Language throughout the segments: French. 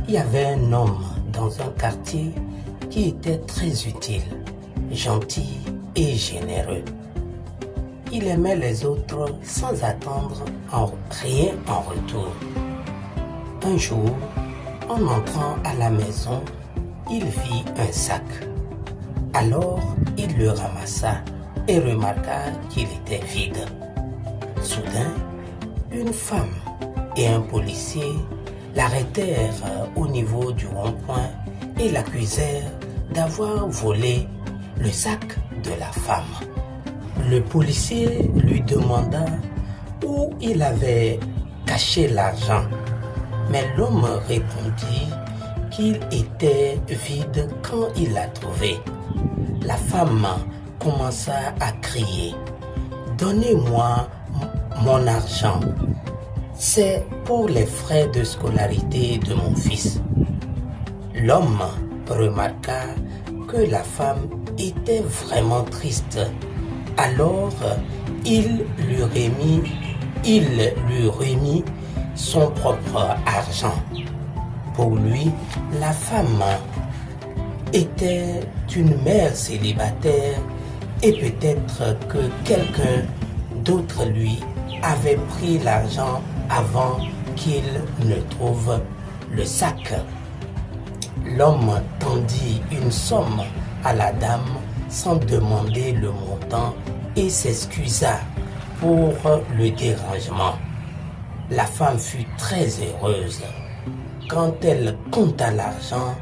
Il y avait un homme dans un quartier qui était très utile, gentil et généreux. Il aimait les autres sans attendre rien en retour. Un jour, en entrant à la maison, il vit un sac. Alors, il le ramassa et remarqua qu'il était vide. Soudain, une femme et un policier l'arrêtèrent au niveau du rond-point et l'accusèrent d'avoir volé le sac de la femme. Le policier lui demanda où il avait caché l'argent, mais l'homme répondit qu'il était vide quand il l'a trouvé. La femme commença à crier « Donnez-moi mon argent, c'est pour les frais de scolarité de mon fils. » L'homme remarqua que la femme était vraiment triste. Alors il lui remit son propre argent. Pour lui, la femme était une mère célibataire et peut-être que quelqu'un d'autre lui avait pris l'argent avant qu'il ne trouve le sac. L'homme tendit une somme à la dame sans demander le montant et s'excusa pour le dérangement. La femme fut très heureuse. Quand elle compta l'argent,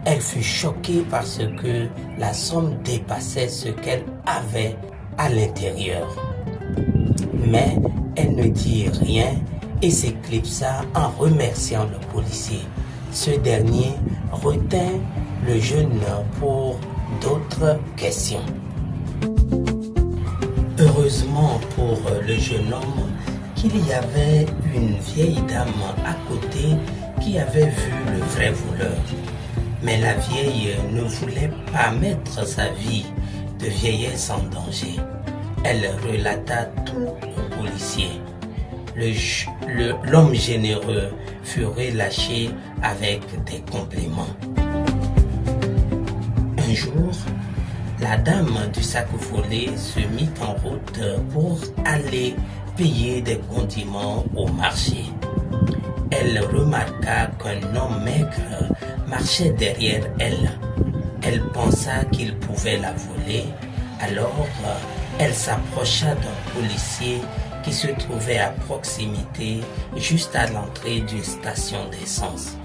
elle fut choquée parce que la somme dépassait ce qu'elle avait à l'intérieur. Mais elle ne dit rien et s'éclipsa en remerciant le policier. Ce dernier retint le jeune pour d'autres questions. Heureusement pour le jeune homme qu'il y avait une vieille dame à côté qui avait vu le vrai voleur. Mais la vieille ne voulait pas mettre sa vie de vieillesse en danger. Elle relata tout au policier. L'homme généreux fut relâché avec des compliments. Un jour, la dame du sac volé se mit en route pour aller payer des condiments au marché. Elle remarqua qu'un homme maigre marchait derrière elle. Elle pensa qu'il pouvait la voler, alors elle s'approcha d'un policier qui se trouvait à proximité, juste à l'entrée d'une station d'essence.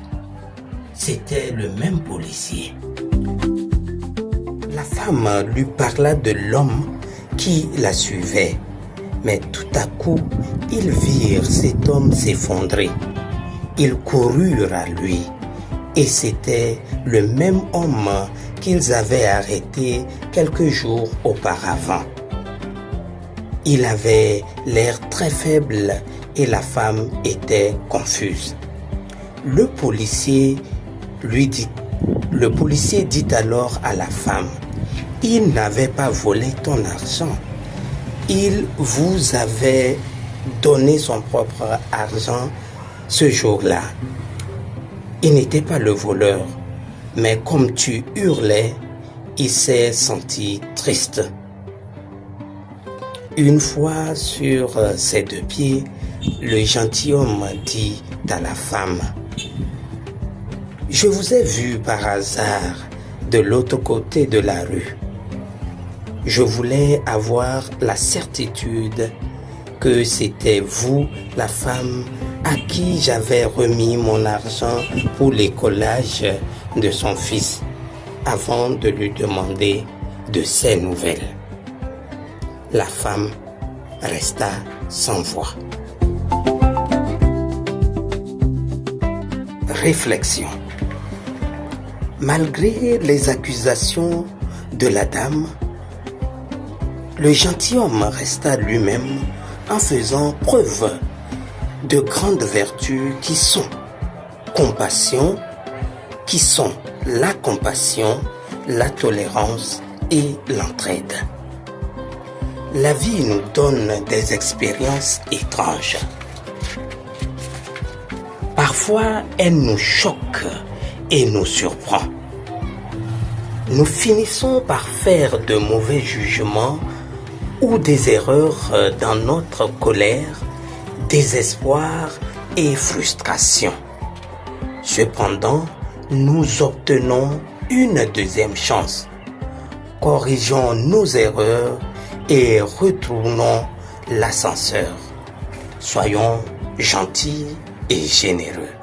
C'était le même policier. La femme lui parla de l'homme qui la suivait, mais tout à coup, ils virent cet homme s'effondrer. Ils coururent à lui, et c'était le même homme qu'ils avaient arrêté quelques jours auparavant. Il avait l'air très faible et la femme était confuse. Le policier dit alors à la femme, « Il n'avait pas volé ton argent. Il vous avait donné son propre argent ce jour-là. Il n'était pas le voleur, mais comme tu hurlais, il s'est senti triste. » Une fois sur ses deux pieds, le gentilhomme dit à la femme, « Je vous ai vu par hasard de l'autre côté de la rue. Je voulais avoir la certitude que c'était vous, la femme, à qui j'avais remis mon argent pour l'écolage de son fils, avant de lui demander de ses nouvelles. » La femme resta sans voix. Réflexion. Malgré les accusations de la dame, le gentilhomme resta lui-même en faisant preuve de grandes vertus qui sont la compassion, la tolérance et l'entraide. La vie nous donne des expériences étranges. Parfois, Parfois, elle nous choque et nous surprend. Nous finissons par faire de mauvais jugements ou des erreurs dans notre colère, désespoir et frustration. Cependant, nous obtenons une deuxième chance. Corrigeons nos erreurs et retournons l'ascenseur. Soyons gentils et généreux.